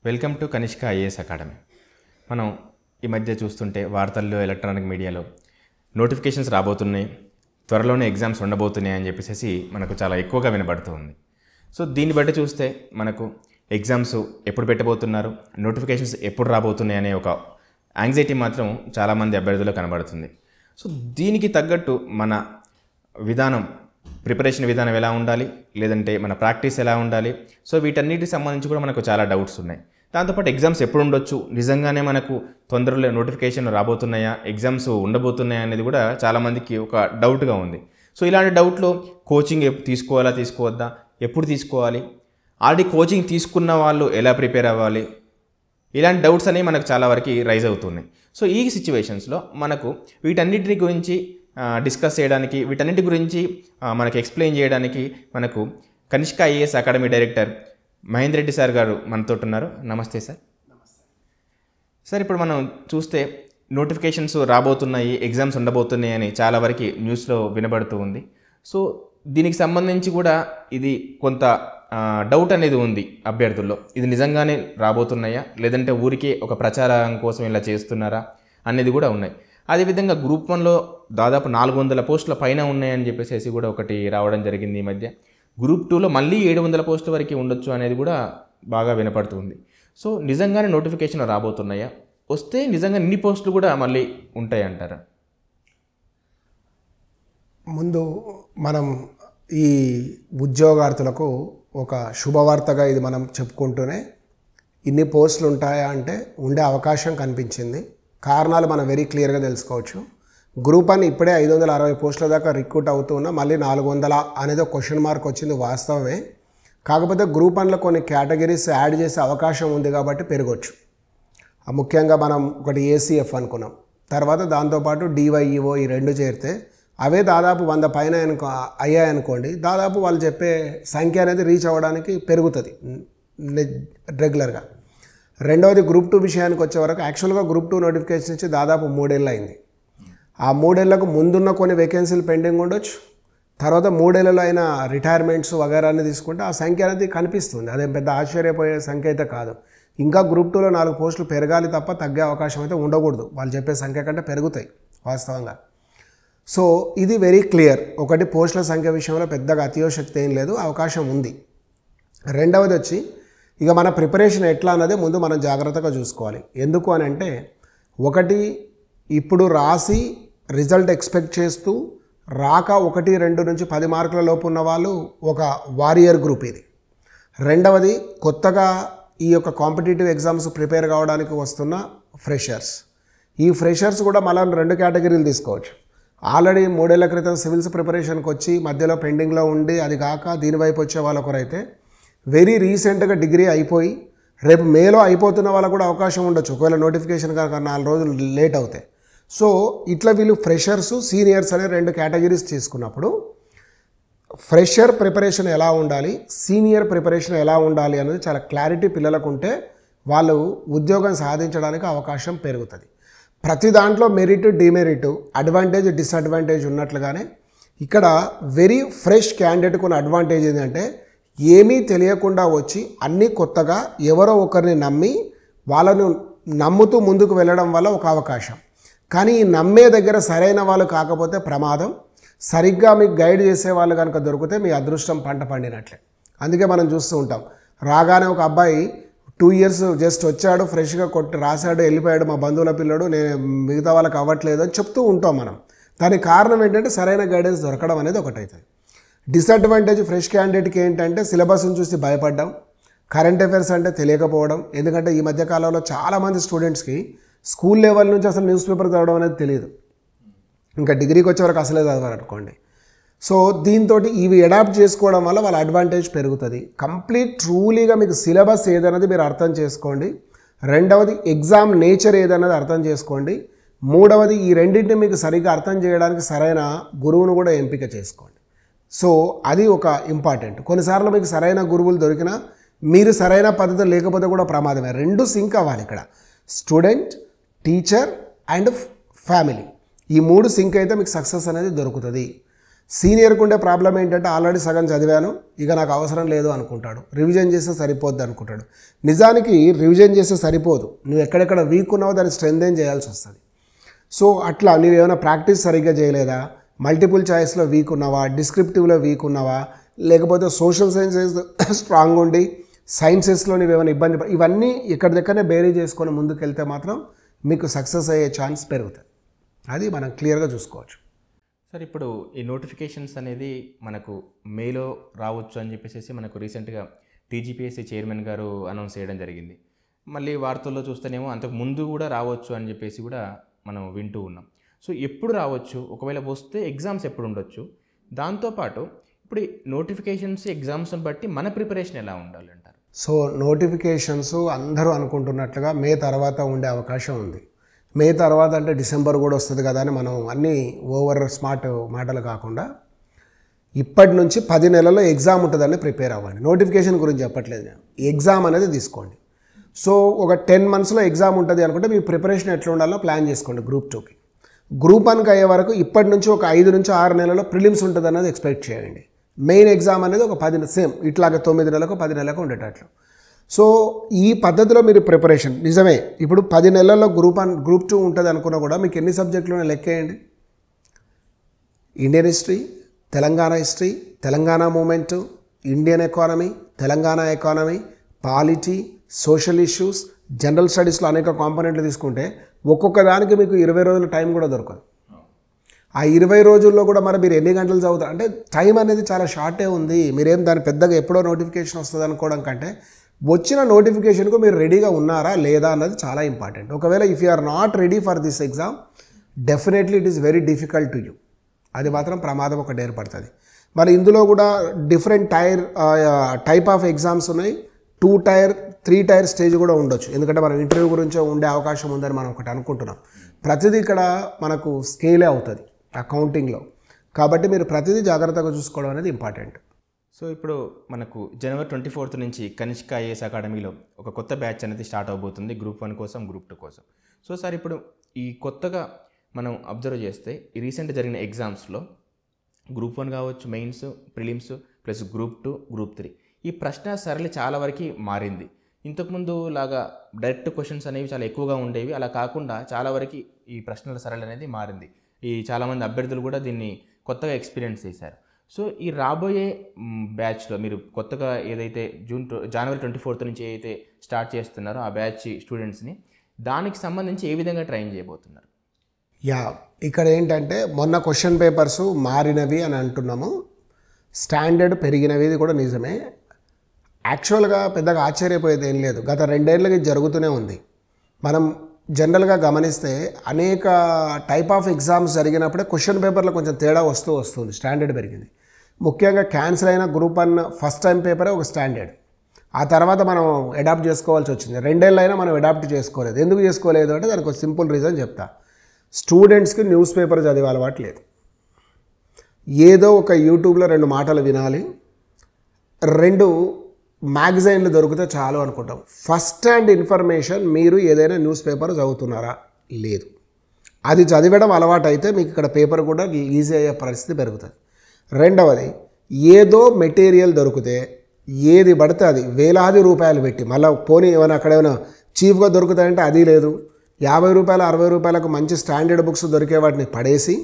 Welcome to Kanishka IAS academy. మనం ఈ మధ్య చూస్తుంటే వార్తల్లో, ఎలక్ట్రానిక్ మీడియాలో నోటిఫికేషన్స్ రాబోతున్నాయి, త్వరలోనే ఎగ్జామ్స్ ఉండబోతున్నాయి అని చెప్పేసి మనకు చాలా ఎక్కువగా వినబడుతుంది. సో దీన్ని బట్టి చూస్తే మనకు ఎగ్జామ్స్ ఎప్పుడు పెట్టబోతున్నారు, నోటిఫికేషన్స్ ఎప్పుడు రాబోతున్నాయి అనే ఒక యాంగ్జైటీ మాత్రం చాలామంది అభ్యర్థుల్లో కనబడుతుంది. సో దీనికి తగ్గట్టు మన విధానం, ప్రిపరేషన్ విధానం ఎలా ఉండాలి, లేదంటే మన ప్రాక్టీస్ ఎలా ఉండాలి, సో వీటన్నిటికి సంబంధించి కూడా మనకు చాలా డౌట్స్ ఉన్నాయి. దాంతోపాటు ఎగ్జామ్స్ ఎప్పుడు ఉండొచ్చు, నిజంగానే మనకు తొందరలో నోటిఫికేషన్ రాబోతున్నాయా, ఎగ్జామ్స్ ఉండబోతున్నాయా అనేది కూడా చాలామందికి ఒక డౌట్గా ఉంది. సో ఇలాంటి డౌట్లో కోచింగ్ తీసుకోవాలా, తీసుకోవద్దా, ఎప్పుడు తీసుకోవాలి, ఆల్రెడీ కోచింగ్ తీసుకున్న వాళ్ళు ఎలా ప్రిపేర్ అవ్వాలి, ఇలాంటి డౌట్స్ అనేవి మనకు చాలా వరకు రైజ్ అవుతున్నాయి. సో ఈ సిచ్యువేషన్స్లో మనకు వీటన్నిటి గురించి డిస్కస్ చేయడానికి, వీటన్నిటి గురించి మనకు ఎక్స్ప్లెయిన్ చేయడానికి మనకు Kanishka IAS academy director Mahender Reddy sir గారు మనతో ఉన్నారు. నమస్తే సార్. సార్, ఇప్పుడు మనం చూస్తే నోటిఫికేషన్స్ రాబోతున్నాయి, ఎగ్జామ్స్ ఉండబోతున్నాయి అని చాలా వరకు న్యూస్లో వినబడుతూ ఉంది. సో దీనికి సంబంధించి కూడా ఇది కొంత డౌట్ అనేది ఉంది అభ్యర్థుల్లో. ఇది నిజంగానే రాబోతున్నాయా, లేదంటే ఊరికే ఒక ప్రచారం కోసం ఇలా చేస్తున్నారా అనేది కూడా ఉన్నాయి. అదేవిధంగా గ్రూప్ 1లో దాదాపు 400 పోస్టుల పైన ఉన్నాయని చెప్పేసి కూడా ఒకటి రావడం జరిగింది ఈ మధ్య. గ్రూప్ 2లో మళ్ళీ 700 పోస్టుల వరకు ఉండొచ్చు అనేది కూడా బాగా వినపడుతుంది. సో నిజంగానే నోటిఫికేషన్ రాబోతున్నాయా, వస్తే నిజంగా ఇన్ని పోస్టులు కూడా మళ్ళీ ఉంటాయంటారా? ముందు మనం ఈ ఉద్యోగార్థులకు ఒక శుభవార్తగా ఇది మనం చెప్పుకుంటూనే, ఇన్ని పోస్టులు ఉంటాయా అంటే ఉండే అవకాశం కనిపించింది. కారణాలు మనం వెరీ క్లియర్గా తెలుసుకోవచ్చు. గ్రూప్ 1 ఇప్పుడే 560 పోస్టుల దాకా రిక్రూట్ అవుతూ ఉన్నా, మళ్ళీ 400 అనేది ఒక క్వశ్చన్ మార్క్ వచ్చింది, వాస్తవమే. కాకపోతే గ్రూప్ 1లో కొన్ని కేటగిరీస్ యాడ్ చేసే అవకాశం ఉంది కాబట్టి పెరగవచ్చు. ముఖ్యంగా మనం ఒకటి ఏసీఎఫ్ అనుకున్నాం, తర్వాత దాంతోపాటు డివైఈఓ, ఈ రెండు చేరితే అవే దాదాపు 100 పైన అయ్యాయనుకోండి, దాదాపు వాళ్ళు చెప్పే సంఖ్య అనేది రీచ్ అవ్వడానికి పెరుగుతుంది రెగ్యులర్గా. రెండవది గ్రూప్ 2 విషయానికి వచ్చే వరకు, యాక్చువల్గా గ్రూప్ 2 నోటిఫికేషన్ ఇచ్చి దాదాపు 3 ఏళ్ళు అయింది. ఆ 3 ఏళ్లకు ముందున్న కొన్ని వేకెన్సీలు పెండింగ్ ఉండొచ్చు, తర్వాత 3 ఏళ్లలో అయిన రిటైర్మెంట్స్ వగైరాన్ని తీసుకుంటే ఆ సంఖ్య అనేది కనిపిస్తుంది. అదేం పెద్ద ఆశ్చర్యపోయే సంఖ్య అయితే కాదు. ఇంకా గ్రూప్ 2లో 4 పోస్టులు పెరగాలి తప్ప తగ్గే అవకాశం అయితే ఉండకూడదు. వాళ్ళు చెప్పే సంఖ్య కంటే పెరుగుతాయి వాస్తవంగా. సో ఇది వెరీ క్లియర్. ఒకటి, పోస్టుల సంఖ్య విషయంలో పెద్దగా అతియోశక్తి ఏం లేదు, అవకాశం ఉంది. రెండవది వచ్చి, ఇక మన ప్రిపరేషన్ ఎట్లా అన్నదే ముందు మనం జాగ్రత్తగా చూసుకోవాలి. ఎందుకు అని అంటే, ఒకటి, ఇప్పుడు రాసి రిజల్ట్ ఎక్స్పెక్ట్ చేస్తూ రాక 1, 2 నుంచి 10 మార్కుల లోపు ఉన్న వాళ్ళు ఒక వారియర్ గ్రూప్ ఇది. రెండవది, కొత్తగా ఈ యొక్క కాంపిటేటివ్ ఎగ్జామ్స్ ప్రిపేర్ కావడానికి వస్తున్న ఫ్రెషర్స్. ఈ ఫ్రెషర్స్ కూడా మళ్ళీ 2 కేటగిరీలు తీసుకోవచ్చు. ఆల్రెడీ 3 ఏళ్ల క్రితం సివిల్స్ ప్రిపరేషన్కి వచ్చి మధ్యలో పెండింగ్లో ఉండి అది కాక దీనివైపు వచ్చే వాళ్ళు ఒకరైతే, వెరీ రీసెంట్గా డిగ్రీ అయిపోయి రేపు మేలో అయిపోతున్న వాళ్ళకు కూడా అవకాశం ఉండొచ్చు, ఒకవేళ నోటిఫికేషన్ కనుక 4 రోజులు లేట్ అవుతాయి. సో ఇట్లా వీళ్ళు ఫ్రెషర్స్, సీనియర్స్ అనే 2 కేటగిరీస్ తీసుకున్నప్పుడు, ఫ్రెషర్ ప్రిపరేషన్ ఎలా ఉండాలి, సీనియర్ ప్రిపరేషన్ ఎలా ఉండాలి అనేది చాలా క్లారిటీ పిల్లలకు ఉంటే వాళ్ళు ఉద్యోగం సాధించడానికి అవకాశం పెరుగుతుంది. ప్రతి దాంట్లో మెరిట్, డిమెరిట్, అడ్వాంటేజ్, డిసడ్వాంటేజ్ ఉన్నట్లుగానే ఇక్కడ వెరీ ఫ్రెష్ క్యాండిడేట్కి ఉన్న అడ్వాంటేజ్ ఏంటంటే, ఏమీ తెలియకుండా వచ్చి అన్నీ కొత్తగా ఎవరో ఒకరిని నమ్మి వాళ్ళను నమ్ముతూ ముందుకు వెళ్ళడం వల్ల ఒక అవకాశం. కానీ ఈ నమ్మే దగ్గర సరైన వాళ్ళు కాకపోతే ప్రమాదం. సరిగ్గా మీకు గైడ్ చేసే వాళ్ళు కనుక దొరికితే మీ అదృష్టం పంట పండినట్లే. అందుకే మనం చూస్తూ ఉంటాం, రాగానే ఒక అబ్బాయి 2 ఇయర్స్ జస్ట్ వచ్చాడు, ఫ్రెష్గా కొట్టి రాశాడు, వెళ్ళిపోయాడు, మా బంధువుల పిల్లడు, నేను మిగతా వాళ్ళకి అవ్వట్లేదు అని చెప్తూ ఉంటాం మనం. దానికి కారణం ఏంటంటే సరైన గైడెన్స్ దొరకడం అనేది ఒకటవుతుంది. డిసడ్వాంటేజ్ ఫ్రెష్ క్యాండిడేట్కి ఏంటంటే, సిలబస్ని చూసి భయపడ్డం, కరెంట్ అఫైర్స్ అంటే తెలియకపోవడం. ఎందుకంటే ఈ మధ్యకాలంలో చాలామంది స్టూడెంట్స్కి స్కూల్ లెవెల్ నుంచి అసలు న్యూస్ పేపర్ చదవడం అనేది తెలియదు, ఇంకా డిగ్రీకి వచ్చే వరకు అసలే చదవాలి అనుకోండి. సో దీంతో ఇవి అడాప్ట్ చేసుకోవడం వల్ల వాళ్ళ అడ్వాంటేజ్ పెరుగుతుంది. కంప్లీట్ ట్రూలీగా మీకు సిలబస్ ఏదన్నది మీరు అర్థం చేసుకోండి. రెండవది, ఎగ్జామ్ నేచర్ ఏదన్నది అర్థం చేసుకోండి. మూడవది, ఈ రెండింటిని మీకు సరిగ్గా అర్థం చేయడానికి సరైన గురువును కూడా ఎంపిక చేసుకోండి. సో అది ఒక ఇంపార్టెంట్. కొన్నిసార్లు మీకు సరైన గురువులు దొరికినా మీరు సరైన పద్ధతి లేకపోతే కూడా ప్రమాదమే. 2 సింక్ అవ్వాలి ఇక్కడ, స్టూడెంట్, టీచర్ అండ్ ఫ్యామిలీ. ఈ 3 సింక్ అయితే మీకు సక్సెస్ అనేది దొరుకుతుంది. సీనియర్కి ఉండే ప్రాబ్లం ఏంటంటే ఆల్రెడీ సగం చదివాను, ఇక నాకు అవసరం లేదు అనుకుంటాడు, రివిజన్ చేస్తే సరిపోద్ది అనుకుంటాడు. నిజానికి రివిజన్ చేస్తే సరిపోదు, నువ్వు ఎక్కడెక్కడ వీక్ ఉన్నావో దాన్ని స్ట్రెంథెన్ చేయాల్సి వస్తుంది. సో అట్లా నువ్వు ఏమైనా ప్రాక్టీస్ సరిగ్గా చేయలేదా, మల్టిపుల్ చాయిస్లో వీక్ ఉన్నావా, డిస్క్రిప్టివ్లో వీక్ ఉన్నావా, లేకపోతే సోషల్ సైన్సెస్ స్ట్రాంగ్ ఉండి సైన్సెస్లో నువ్వేమైనా ఇబ్బంది ఇవన్నీ ఎక్కడిదక్కడనే బేరీ చేసుకొని ముందుకెళ్తే మాత్రం మీకు సక్సెస్ అయ్యే ఛాన్స్ పెరుగుతుంది. అది మనం క్లియర్గా చూసుకోవచ్చు. సార్, ఇప్పుడు ఈ నోటిఫికేషన్స్ అనేది మనకు మేలో రావచ్చు అని చెప్పేసి మనకు రీసెంట్గా టీజీపీఎస్సీ చైర్మన్ గారు అనౌన్స్ చేయడం జరిగింది. మళ్ళీ వార్తల్లో చూస్తేనేమో అంతకు ముందు కూడా రావచ్చు అని చెప్పేసి కూడా మనం వింటూ ఉన్నాం. సో ఎప్పుడు రావచ్చు, ఒకవేళ వస్తే ఎగ్జామ్స్ ఎప్పుడు ఉండొచ్చు, దాంతోపాటు ఇప్పుడు నోటిఫికేషన్స్ ఎగ్జామ్స్ని బట్టి మన ప్రిపరేషన్ ఎలా ఉండాలి అంటారు? సో నోటిఫికేషన్స్ అందరూ అనుకుంటున్నట్లుగా మే తర్వాత ఉండే అవకాశం ఉంది. మే తర్వాత అంటే డిసెంబర్ కూడా వస్తుంది కదా అని మనం అన్నీ ఓవర్ స్మార్ట్ మాటలు కాకుండా ఇప్పటి నుంచి 10 నెలల్లో ఎగ్జామ్ ఉంటుందని ప్రిపేర్ అవ్వండి. నోటిఫికేషన్ గురించి చెప్పట్లేదు నేను, ఎగ్జామ్ అనేది తీసుకోండి. సో ఒక 10 monthsలో ఎగ్జామ్ ఉంటుంది అనుకుంటే మీ ప్రిపరేషన్ ఎట్లా ఉండాలో ప్లాన్ చేసుకోండి. గ్రూప్ 2కి, గ్రూప్ 1కి అయ్యే వరకు ఇప్పటి నుంచి ఒక 5 నుంచి 6 నెలల్లో ప్రిలిమ్స్ ఉంటుంది అనేది ఎక్స్పెక్ట్ చేయండి. మెయిన్ ఎగ్జామ్ అనేది ఒక 10 సేమ్ ఇట్లాగ 9 నెలలకు 10 నెలలకు ఉండేటట్లు. సో ఈ పద్ధతిలో మీరు ప్రిపరేషన్ నిజమే. ఇప్పుడు 10 నెలల్లో గ్రూప్ 1 గ్రూప్ 2 ఉంటుంది అనుకున్నా కూడా మీకు ఎన్ని సబ్జెక్టులు లెక్కేయండి. Indian history, Telangana history, Telangana movement, Indian economy, Telangana economy, polity, social issues, general స్టడీస్లో అనేక కాంపోనెంట్లు తీసుకుంటే ఒక్కొక్క దానికి మీకు 20 రోజుల టైం కూడా దొరకదు. ఆ 20 రోజుల్లో కూడా మరి మీరు ఎన్ని గంటలు చదువుతారు అంటే టైం అనేది చాలా షార్టే ఉంది. మీరేం దాని పెద్దగా ఎప్పుడో నోటిఫికేషన్ వస్తుంది అనుకోవడం కంటే వచ్చిన నోటిఫికేషన్కు మీరు రెడీగా ఉన్నారా లేదా అన్నది చాలా ఇంపార్టెంట్. ఒకవేళ if you are not ready for this exam definitely it is very difficult to you. అది మాత్రం ప్రమాదం ఒకటి ఏర్పడుతుంది. మరి ఇందులో కూడా డిఫరెంట్ టైప్ ఆఫ్ ఎగ్జామ్స్ ఉన్నాయి. 2 టైర్ 3 టైర్ స్టేజ్ కూడా ఉండొచ్చు. ఎందుకంటే మనం ఇంటర్వ్యూ గురించో ఉండే అవకాశం ఉందని మనం ఒకటి అనుకుంటున్నాం. ప్రతిదీ ఇక్కడ మనకు స్కేలే అవుతుంది అకౌంటింగ్లో. కాబట్టి మీరు ప్రతిదీ జాగ్రత్తగా చూసుకోవడం అనేది ఇంపార్టెంట్. సో ఇప్పుడు మనకు జనవరి 24 నుంచి కనిష్క ఐఏఎస్ అకాడమీలో ఒక కొత్త బ్యాచ్ అనేది స్టార్ట్ అవబోతుంది, గ్రూప్ 1 కోసం, గ్రూప్ 2 కోసం. సో సార్, ఇప్పుడు ఈ కొత్తగా మనం అబ్జర్వ్ చేస్తే ఈ రీసెంట్ జరిగిన ఎగ్జామ్స్లో గ్రూప్ 1 కావచ్చు, mains, prelims plus group 2, group 3 ఈ ప్రశ్న సరళి చాలా వరకు మారింది. ఇంతకుముందు లాగా డైరెక్ట్ క్వశ్చన్స్ అనేవి చాలా ఎక్కువగా ఉండేవి, అలా కాకుండా చాలా వరకు ఈ ప్రశ్నల సరళి అనేది మారింది. ఈ చాలామంది అభ్యర్థులు కూడా దీన్ని కొత్తగా ఎక్స్పీరియన్స్ చేశారు. సో ఈ రాబోయే బ్యాచ్లో మీరు కొత్తగా ఏదైతే జనవరి 24 నుంచి ఏదైతే స్టార్ట్ చేస్తున్నారో ఆ బ్యాచ్ స్టూడెంట్స్ని దానికి సంబంధించి ఏ విధంగా ట్రైన్ చేయబోతున్నారు? ఇక్కడ ఏంటంటే మొన్న క్వశ్చన్ పేపర్స్ మారినవి అని అంటున్నాము, స్టాండర్డ్ పెరిగినవి, ఇది కూడా నిజమే. యాక్చువల్గా పెద్దగా ఆశ్చర్యపోయేది ఏం లేదు. గత 2 ఏళ్ళకి జరుగుతూనే ఉంది. మనం జనరల్గా గమనిస్తే అనేక టైప్ ఆఫ్ ఎగ్జామ్స్ జరిగినప్పుడే క్వశ్చన్ పేపర్లో కొంచెం తేడా వస్తుంది, స్టాండర్డ్ పెరిగింది. ముఖ్యంగా క్యాన్సిల్ అయిన గ్రూప్ 1 ఫస్ట్ టైం పేపరే ఒక స్టాండర్డ్. ఆ తర్వాత మనం అడాప్ట్ చేసుకోవాల్సి వచ్చింది. 2 ఏళ్ళైనా మనం అడాప్ట్ చేసుకోలేదు. ఎందుకు చేసుకోలేదు అంటే దానికి ఒక సింపుల్ రీజన్ చెప్తా. స్టూడెంట్స్కి న్యూస్ పేపర్ చదివే అలవాటు లేదు. ఏదో ఒక యూట్యూబ్లో 2 మాటలు వినాలి, 2 మ్యాగజైన్లు దొరికితే చాలు అనుకుంటాం. ఫస్ట్ హ్యాండ్ ఇన్ఫర్మేషన్ మీరు ఏదైనా న్యూస్ పేపర్ చదువుతున్నారా? లేదు. అది చదివడం అలవాటు అయితే మీకు ఇక్కడ పేపర్ కూడా ఈజీ అయ్యే పరిస్థితి పెరుగుతుంది. రెండవది, ఏదో మెటీరియల్ దొరికితే ఏది పడితే అది వేలాది రూపాయలు పెట్టి మళ్ళీ పోనీ ఏమైనా అక్కడ ఏమైనా చీప్గా దొరుకుతాయంటే అది లేదు. 50 రూపాయలు 60 రూపాయలకు మంచి స్టాండర్డ్ బుక్స్ దొరికే వాటిని పడేసి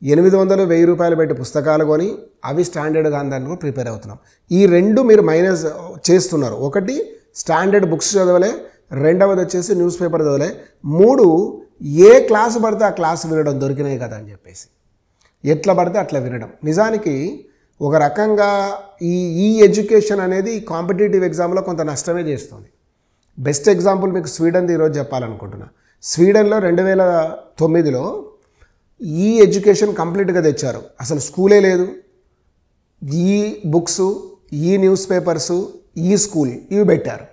800 1000 రూపాయలు పెట్టి పుస్తకాలు కొని అవి స్టాండర్డ్గా అందడానికి ప్రిపేర్ అవుతున్నాం. ఈ 2 మీరు మైనస్ చేస్తున్నారు. ఒకటి స్టాండర్డ్ బుక్స్ చదవలే, రెండవది వచ్చేసి న్యూస్ పేపర్ చదవలే, 3 ఏ క్లాసు పడితే ఆ క్లాసు వినడం దొరికినాయి కదా అని చెప్పేసి ఎట్లా పడితే అట్లా వినడం. నిజానికి ఒక రకంగా ఈ ఎడ్యుకేషన్ అనేది కాంపిటేటివ్ ఎగ్జామ్లో కొంత నష్టమే చేస్తుంది. బెస్ట్ ఎగ్జాంపుల్ మీకు స్వీడన్ది ఈరోజు చెప్పాలనుకుంటున్నా. స్వీడన్లో 2009లో ఈ ఎడ్యుకేషన్ కంప్లీట్గా తెచ్చారు. అసలు స్కూలే లేదు. ఈ బుక్స్, ఈ న్యూస్ పేపర్సు, ఈ స్కూల్ ఇవి పెట్టారు.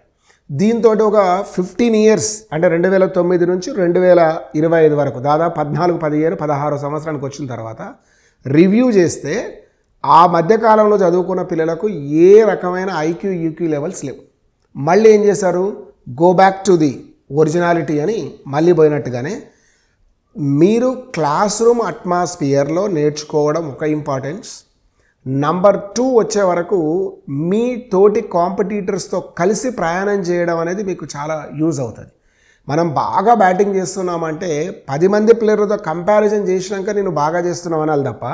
దీంతో ఒక 15 years అంటే 2009 నుంచి 2025 వరకు దాదాపు 14, 15, 16 సంవత్సరానికి వచ్చిన తర్వాత రివ్యూ చేస్తే ఆ మధ్యకాలంలో చదువుకున్న పిల్లలకు ఏ రకమైన ఐక్యూ యూక్యూ లెవెల్స్ లేవు. మళ్ళీ ఏం చేశారు? Go back to the originality అని మళ్ళీ పోయినట్టుగానే మీరు క్లాస్ రూమ్ అట్మాస్ఫియర్లో నేర్చుకోవడం ఒక ఇంపార్టెన్స్. నంబర్ 2 వచ్చే వరకు మీ తోటి కాంపిటీటర్స్తో కలిసి ప్రయాణం చేయడం అనేది మీకు చాలా యూజ్ అవుతుంది. మనం బాగా బ్యాటింగ్ చేస్తున్నామంటే 10 మంది ప్లేయర్లతో కంపారిజన్ చేసినాక నేను బాగా చేస్తున్నావు అనాలి తప్ప,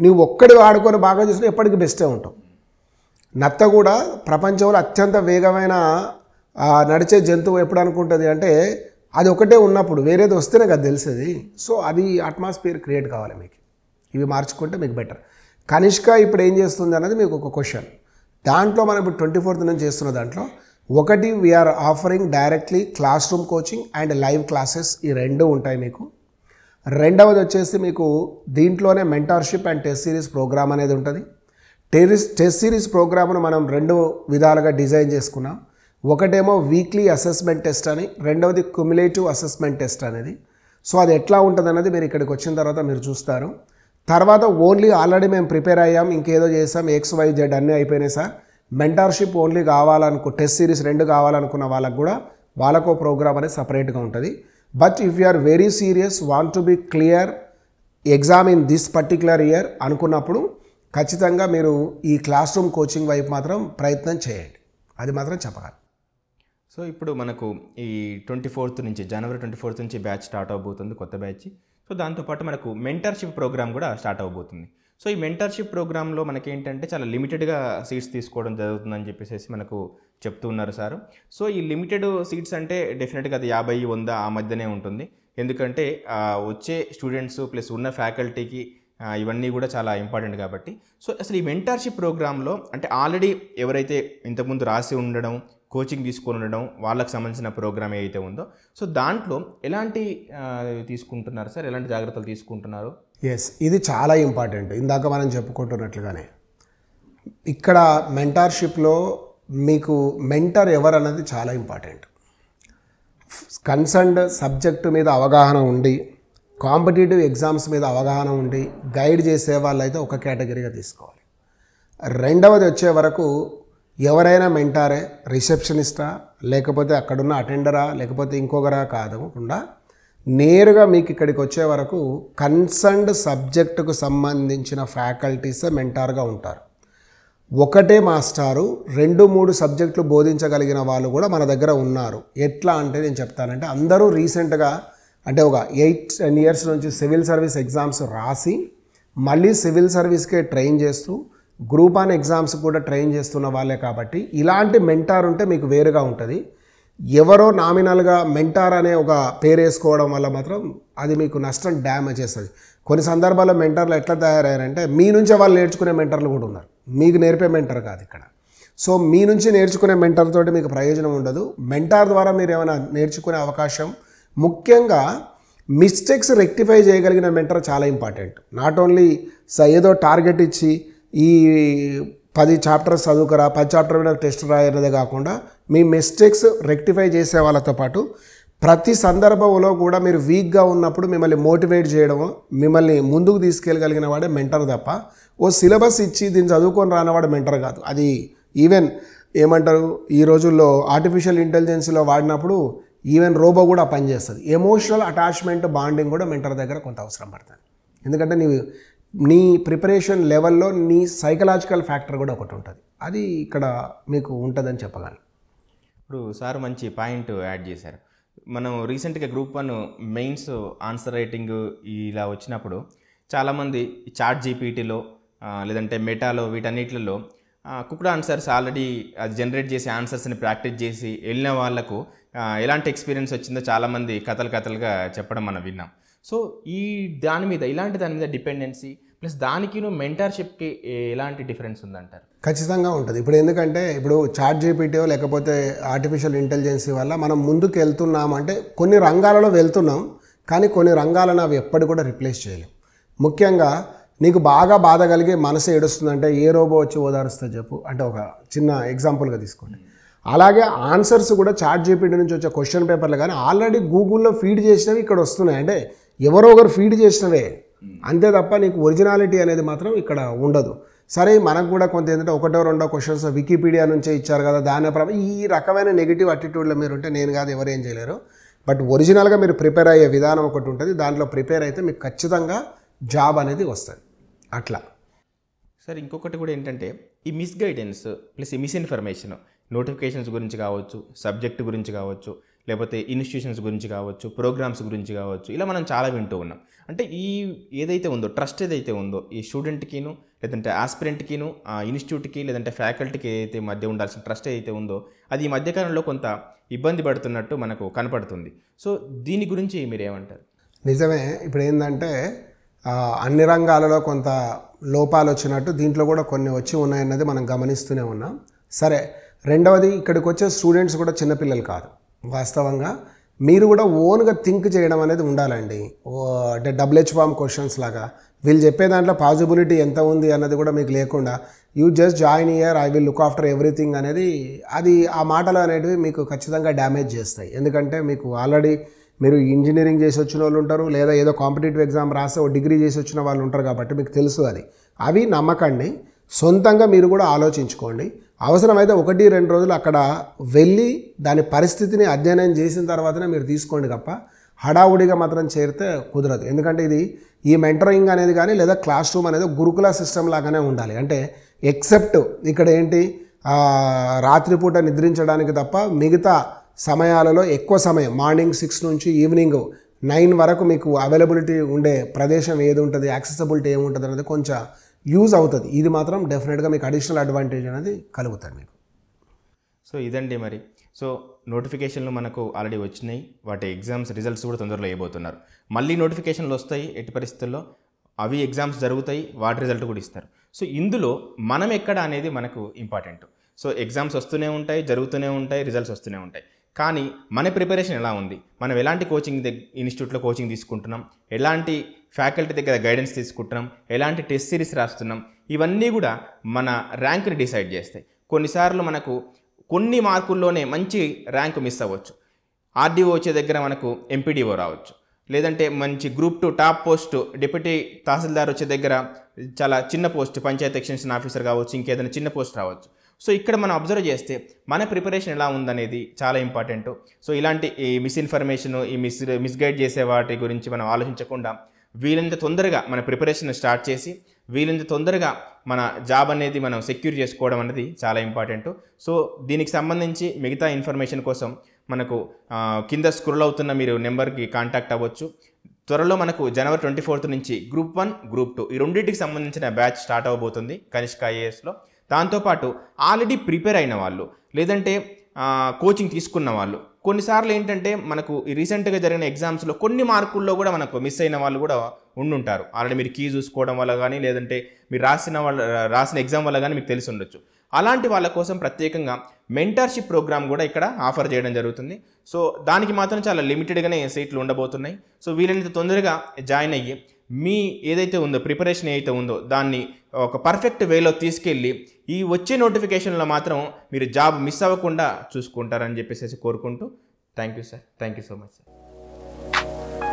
నువ్వు ఒక్కడి ఆడుకొని బాగా చేసినా ఎప్పటికీ బెస్టే ఉంటావు. నత్త కూడా ప్రపంచంలో అత్యంత వేగమైన నడిచే జంతువు ఎప్పుడు అనుకుంటుంది అంటే అది ఒకటే ఉన్నప్పుడు, వేరేది వస్తేనే కదా తెలిసేది. సో అది అట్మాస్ఫియర్ క్రియేట్ కావాలి మీకు. ఇవి మార్చుకుంటే మీకు బెటర్. కనిష్క ఇప్పుడు ఏం చేస్తుంది అన్నది మీకు ఒక క్వశ్చన్. దాంట్లో మనం ఇప్పుడు 24th నుంచి చేస్తున్న దాంట్లో ఒకటి we are offering directly classroom coaching and live classes, ఈ 2 ఉంటాయి మీకు. రెండవది వచ్చేసి మీకు దీంట్లోనే mentorship and test series programme అనేది ఉంటుంది. టెస్ట్ సిరీస్ ప్రోగ్రామ్ను మనం 2 విధాలుగా డిజైన్ చేసుకున్నాం. ఒకటేమో వీక్లీ అసెస్మెంట్ టెస్ట్ అని, రెండవది క్యుములేటివ్ అసెస్మెంట్ టెస్ట్ అనేది. సో అది ఎట్లా ఉంటుంది అన్నది మీరు ఇక్కడికి వచ్చిన తర్వాత మీరు చూస్తారు. తర్వాత ఓన్లీ ఆల్రెడీ మేము ప్రిపేర్ అయ్యాం, ఇంకేదో చేసాం, XYZ అన్నీ అయిపోయినాయి సార్, మెంటార్షిప్ ఓన్లీ టెస్ట్ సిరీస్ 2 కావాలనుకున్న వాళ్ళకు కూడా వాళ్ళకో ప్రోగ్రామ్ అనేది సపరేట్గా ఉంటుంది. But if you are very serious, want to be clear exam in this particular year అనుకున్నప్పుడు ఖచ్చితంగా మీరు ఈ క్లాస్ రూమ్ కోచింగ్ వైపు మాత్రం ప్రయత్నం చేయండి, అది మాత్రం చెప్పగలను. సో ఇప్పుడు మనకు ఈ 24th నుంచి, జనవరి 24th నుంచి బ్యాచ్ స్టార్ట్ అవబోతుంది, కొత్త బ్యాచ్. సో దాంతోపాటు మనకు మెంటర్షిప్ ప్రోగ్రామ్ కూడా స్టార్ట్ అవబోతుంది. సో ఈ మెంటర్షిప్ ప్రోగ్రాంలో మనకి ఏంటంటే చాలా లిమిటెడ్గా సీట్స్ తీసుకోవడం జరుగుతుందని చెప్పేసి మనకు చెప్తూ ఉన్నారు సార్. సో ఈ లిమిటెడ్ సీట్స్ అంటే డెఫినెట్గా అది 50, 100 ఆ మధ్యనే ఉంటుంది. ఎందుకంటే వచ్చే స్టూడెంట్స్ ప్లస్ ఉన్న ఫ్యాకల్టీకి ఇవన్నీ కూడా చాలా ఇంపార్టెంట్ కాబట్టి. సో అసలు ఈ మెంటర్షిప్ ప్రోగ్రాంలో అంటే ఆల్రెడీ ఎవరైతే ఇంతకుముందు రాసి ఉండడం, కోచింగ్ తీసుకొని ఉండడం, వాళ్ళకి సంబంధించిన ప్రోగ్రామ్ ఏదైతే ఉందో, సో దాంట్లో ఎలాంటి తీసుకుంటున్నారు సార్, ఎలాంటి జాగ్రత్తలు తీసుకుంటున్నారు? ఎస్, ఇది చాలా ఇంపార్టెంట్. ఇందాక మనం చెప్పుకుంటున్నట్లుగానే ఇక్కడ మెంటార్షిప్లో మీకు మెంటర్ ఎవరు అన్నది చాలా ఇంపార్టెంట్. కన్సర్న్డ్ సబ్జెక్టు మీద అవగాహన ఉండి, కాంపిటేటివ్ ఎగ్జామ్స్ మీద అవగాహన ఉండి గైడ్ చేసే వాళ్ళైతే ఒక కేటగిరీగా తీసుకోవాలి. రెండవది వచ్చే వరకు ఎవరైనా మెంటారే, రిసెప్షనిస్టా లేకపోతే అక్కడున్న అటెండరా లేకపోతే ఇంకొకరా కాకుండా నేరుగా మీకు ఇక్కడికి వచ్చే వరకు కన్సర్న్డ్ సబ్జెక్టుకు సంబంధించిన ఫ్యాకల్టీసే మెంటార్గా ఉంటారు. ఒకటే మాస్టారు 2-3 సబ్జెక్టులు బోధించగలిగిన వాళ్ళు కూడా మన దగ్గర ఉన్నారు. ఎట్లా అంటే నేను చెప్తానంటే, అందరూ రీసెంట్గా అంటే ఒక 8-10 years నుంచి సివిల్ సర్వీస్ ఎగ్జామ్స్ రాసి మళ్ళీ సివిల్ సర్వీస్కే ట్రైన్ చేస్తూ గ్రూప్ 1 ఎగ్జామ్స్ కూడా ట్రైన్ చేస్తున్న వాళ్ళే కాబట్టి ఇలాంటి మెంటార్ ఉంటే మీకు వేరుగా ఉంటుంది. ఎవరో నామినల్గా మెంటార్ అనే ఒక పేరు వేసుకోవడం వల్ల మాత్రం అది మీకు నష్టం, డ్యామేజ్ చేస్తుంది. కొన్ని సందర్భాల్లో మెంటర్లు ఎట్లా తయారయ్యారంటే మీ నుంచే వాళ్ళు నేర్చుకునే మెంటర్లు కూడా ఉన్నారు, మీకు నేర్పే మెంటర్ కాదు ఇక్కడ. సో మీ నుంచి నేర్చుకునే మెంటర్ తోటి మీకు ప్రయోజనం ఉండదు. మెంటార్ ద్వారా మీరు ఏమైనా నేర్చుకునే అవకాశం, ముఖ్యంగా మిస్టేక్స్ రెక్టిఫై చేయగలిగిన మెంటర్ చాలా ఇంపార్టెంట్. నాట్ ఓన్లీ ఏదో టార్గెట్ ఇచ్చి ఈ 10 చాప్టర్స్ చదువుకరా, 10 చాప్టర్ మీద టెస్ట్ రాయనదే కాకుండా మీ మిస్టేక్స్ రెక్టిఫై చేసే వాళ్ళతో పాటు ప్రతి సందర్భంలో కూడా మీరు వీక్గా ఉన్నప్పుడు మిమ్మల్ని మోటివేట్ చేయడము, మిమ్మల్ని ముందుకు తీసుకెళ్ళగలిగిన వాడే మెంటర్ తప్ప ఓ సిలబస్ ఇచ్చి దీన్ని చదువుకొని రానివాడు మెంటర్ కాదు. అది ఈవెన్ ఏమంటారు ఈ రోజుల్లో ఆర్టిఫిషియల్ ఇంటెలిజెన్స్లో వాడినప్పుడు ఈవెన్ రోబో కూడా పనిచేస్తుంది. ఎమోషనల్ అటాచ్మెంట్, బాండింగ్ కూడా మెంటర్ దగ్గర కొంత అవసరం పడుతుంది. ఎందుకంటే నీ ప్రిపరేషన్ లెవెల్లో నీ సైకలాజికల్ ఫ్యాక్టర్ కూడా ఒకటి ఉంటుంది, అది ఇక్కడ మీకు ఉంటుందని చెప్పగలను. ఇప్పుడు సార్ మంచి పాయింట్ యాడ్ చేశారు. మనం రీసెంట్గా గ్రూప్ 1 మెయిన్స్ ఆన్సర్ రైటింగ్ ఇలా వచ్చినప్పుడు చాలామంది చాట్ జీపీటీలో లేదంటే మెటాలో వీటన్నిటిలో కుక్డ్ ఆన్సర్స్ ఆల్రెడీ అది జనరేట్ చేసి ఆన్సర్స్ని ప్రాక్టీస్ చేసి వెళ్ళిన వాళ్ళకు ఎలాంటి ఎక్స్పీరియన్స్ వచ్చిందో చాలామంది కథలుగా చెప్పడం మనం విన్నాం. సో ఇలాంటి దాని మీద డిపెండెన్సీ ప్లస్ దానికి మెంటర్షిప్కి ఎలాంటి డిఫరెన్స్ ఉందంటారు? ఖచ్చితంగా ఉంటుంది. ఇప్పుడు ఎందుకంటే ఇప్పుడు చాట్ జీపీటీ లేకపోతే ఆర్టిఫిషియల్ ఇంటెలిజెన్సీ వల్ల మనం ముందుకు వెళ్తున్నామంటే కొన్ని రంగాలలో వెళ్తున్నాం, కానీ కొన్ని రంగాలను అవి ఎప్పటి కూడా రిప్లేస్ చేయలేం. ముఖ్యంగా నీకు బాగా బాధ కలిగి మనసు ఏడుస్తుందంటే ఏ రోబో వచ్చి ఓదారుస్తా చెప్పు అంటే ఒక చిన్న ఎగ్జాంపుల్గా తీసుకోండి. అలాగే ఆన్సర్స్ కూడా చాట్ జీపీటీ నుంచి వచ్చే క్వశ్చన్ పేపర్లు కానీ ఆల్రెడీ గూగుల్లో ఫీడ్ చేసినవి ఇక్కడ వస్తున్నాయి, అంటే ఎవరో ఒకరు ఫీడ్ చేసినవే, అంతే తప్ప నీకు ఒరిజినాలిటీ అనేది మాత్రం ఇక్కడ ఉండదు. సరే మనకు కూడా కొంత ఏంటంటే 1-2 క్వశ్చన్స్ వికీపీడియా నుంచే ఇచ్చారు కదా, దాని ఈ రకమైన నెగిటివ్ అటిట్యూడ్లో మీరు ఉంటే నేను కాదు ఎవరు ఏం చేయలేరు. బట్ ఒరిజినల్గా మీరు ప్రిపేర్ అయ్యే విధానం ఒకటి ఉంటుంది, దాంట్లో ప్రిపేర్ అయితే మీకు ఖచ్చితంగా జాబ్ అనేది వస్తుంది. అట్లా సార్ ఇంకొకటి కూడా ఏంటంటే ఈ మిస్గైడెన్స్ ప్లస్ ఈ మిస్ఇన్ఫర్మేషన్ నోటిఫికేషన్స్ గురించి కావచ్చు, సబ్జెక్ట్ గురించి కావచ్చు, లేకపోతే ఇన్స్టిట్యూషన్స్ గురించి కావచ్చు, ప్రోగ్రామ్స్ గురించి కావచ్చు, ఇలా మనం చాలా వింటూ ఉన్నాం. అంటే ఈ ఏదైతే ఉందో ట్రస్ట్ ఏదైతే ఉందో ఈ స్టూడెంట్కిను లేదంటే ఆస్పిరెంట్కిను ఆ ఇన్స్టిట్యూట్కి లేదంటే ఫ్యాకల్టీకి ఏదైతే మధ్య ఉండాల్సిన ట్రస్ట్ ఏదైతే ఉందో అది ఈ మధ్యకాలంలో కొంత ఇబ్బంది పడుతున్నట్టు మనకు కనపడుతుంది. సో దీని గురించి మీరు ఏమంటారు? నిజమే. ఇప్పుడు ఏంటంటే అన్ని రంగాలలో కొంత లోపాలు వచ్చినట్టు దీంట్లో కూడా కొన్ని వచ్చి ఉన్నాయన్నది మనం గమనిస్తూనే ఉన్నాం. సరే, రెండవది ఇక్కడికి వచ్చే స్టూడెంట్స్ కూడా చిన్నపిల్లలు కాదు. వాస్తవంగా మీరు కూడా ఓన్గా థింక్ చేయడం అనేది ఉండాలండి. అంటే WH ఫామ్ క్వశ్చన్స్ లాగా వీళ్ళు చెప్పే దాంట్లో పాజిబిలిటీ ఎంత ఉంది అన్నది కూడా మీకు లేకుండా you just join year I will look after everything అనేది అది ఆ మాటలు అనేటివి మీకు ఖచ్చితంగా డ్యామేజ్ చేస్తాయి. ఎందుకంటే మీకు ఆల్రెడీ మీరు ఇంజనీరింగ్ చేసి వచ్చిన వాళ్ళు ఉంటారు, లేదా ఏదో కాంపిటేటివ్ ఎగ్జామ్ రాస్తే ఓ డిగ్రీ చేసి వచ్చిన వాళ్ళు ఉంటారు, కాబట్టి మీకు తెలుసు అది. అవి నమ్మకండి, సొంతంగా మీరు కూడా ఆలోచించుకోండి. అవసరమైతే 1-2 రోజులు అక్కడ వెళ్ళి దాని పరిస్థితిని అధ్యయనం చేసిన తర్వాతనే మీరు తీసుకోండి తప్ప హడావుడిగా మాత్రం చేరితే కుదరదు. ఎందుకంటే ఇది ఈ మెంటరింగ్ అనేది కానీ లేదా క్లాస్ రూమ్ అనేది గురుకుల సిస్టమ్ లాగానే ఉండాలి. అంటే ఎక్సెప్ట్ ఇక్కడ ఏంటి రాత్రిపూట నిద్రించడానికి తప్ప మిగతా సమయాలలో ఎక్కువ సమయం మార్నింగ్ 6 నుంచి ఈవినింగ్ 9 వరకు మీకు అవైలబిలిటీ ఉండే ప్రదేశం ఏది ఉంటుంది, యాక్సెసిబిలిటీ ఏముంటుంది అనేది కొంచెం యూజ్ అవుతుంది. ఇది మాత్రం డెఫినెట్గా మీకు అడిషనల్ అడ్వాంటేజ్ అనేది కలుగుతుంది మీకు. సో ఇదండి మరి. సో నోటిఫికేషన్లు మనకు ఆల్రెడీ వచ్చినాయి, వాటి ఎగ్జామ్స్ రిజల్ట్స్ కూడా తొందరలో వేయబోతున్నారు. మళ్ళీ నోటిఫికేషన్లు వస్తాయి, ఎట్టి పరిస్థితుల్లో అవి ఎగ్జామ్స్ జరుగుతాయి, వాటి రిజల్ట్ కూడా ఇస్తారు. సో ఇందులో మనం ఎక్కడ అనేది మనకు ఇంపార్టెంట్. సో ఎగ్జామ్స్ వస్తూనే ఉంటాయి, జరుగుతూనే ఉంటాయి, రిజల్ట్స్ వస్తూనే ఉంటాయి. కానీ మన ప్రిపరేషన్ ఎలా ఉంది, మనం ఎలాంటి కోచింగ్ ఇన్స్టిట్యూట్లో కోచింగ్ తీసుకుంటున్నాం, ఎలాంటి ఫ్యాకల్టీ దగ్గర గైడెన్స్ తీసుకుంటున్నాం, ఎలాంటి టెస్ట్ సిరీస్ రాస్తున్నాం, ఇవన్నీ కూడా మన ర్యాంక్ని డిసైడ్ చేస్తాయి. కొన్నిసార్లు మనకు కొన్ని మార్కుల్లోనే మంచి ర్యాంక్ మిస్ అవ్వచ్చు. ఆర్డీఓ వచ్చే దగ్గర మనకు ఎంపీడీఓ రావచ్చు, లేదంటే మంచి గ్రూప్ 2 టాప్ పోస్ట్ డిప్యూటీ తహసీల్దార్ వచ్చే దగ్గర చాలా చిన్న పోస్ట్ పంచాయతీ ఎక్స్టెన్షన్ ఆఫీసర్ కావచ్చు, ఇంకేదైనా చిన్న పోస్ట్ రావచ్చు. సో ఇక్కడ మనం అబ్జర్వ్ చేస్తే మన ప్రిపరేషన్ ఎలా ఉందనేది చాలా ఇంపార్టెంట్. సో ఇలాంటి ఈ మిస్ఇన్ఫర్మేషన్, ఈ మిస్గైడ్ చేసే వాటి గురించి మనం ఆలోచించకుండా వీలైనంత తొందరగా మన ప్రిపరేషన్ స్టార్ట్ చేసి వీలైనంత తొందరగా మన జాబ్ అనేది మనం సెక్యూర్ చేసుకోవడం అనేది చాలా ఇంపార్టెంట్. సో దీనికి సంబంధించి మిగతా ఇన్ఫర్మేషన్ కోసం మనకు కింద స్క్రోల్ అవుతున్న మీరు నెంబర్కి కాంటాక్ట్ అవ్వచ్చు. త్వరలో మనకు జనవరి 24 నుంచి గ్రూప్ 1, గ్రూప్ 2 ఈ రెండింటికి సంబంధించిన బ్యాచ్ స్టార్ట్ అవ్వబోతుంది కనిష్క ఐఏఎస్లో. దాంతోపాటు ఆల్రెడీ ప్రిపేర్ అయిన వాళ్ళు లేదంటే కోచింగ్ తీసుకున్న వాళ్ళు, కొన్నిసార్లు ఏంటంటే మనకు ఈ రీసెంట్గా జరిగిన ఎగ్జామ్స్లో కొన్ని మార్కుల్లో కూడా మనకు మిస్ అయిన వాళ్ళు కూడా ఉండుంటారు. ఆల్రెడీ మీరు కీ చూసుకోవడం వల్ల కానీ లేదంటే మీరు రాసిన ఎగ్జామ్ వల్ల కానీ మీకు తెలిసి ఉండొచ్చు. అలాంటి వాళ్ళ కోసం ప్రత్యేకంగా మెంటర్షిప్ ప్రోగ్రామ్ కూడా ఇక్కడ ఆఫర్ చేయడం జరుగుతుంది. సో దానికి మాత్రం చాలా లిమిటెడ్గానే సీట్లు ఉండబోతున్నాయి. సో వీలైనంత తొందరగా జాయిన్ అయ్యి మీ ఏదైతే ఉందో ప్రిపరేషన్ ఏదైతే ఉందో దాన్ని ఒక పర్ఫెక్ట్ వేలో తీసుకెళ్ళి ఈ వచ్చే నోటిఫికేషన్లో మాత్రం మీరు జాబ్ మిస్ అవ్వకుండా చూసుకుంటారని చెప్పేసి కోరుకుంటూ thank you sir. Thank you so much sir.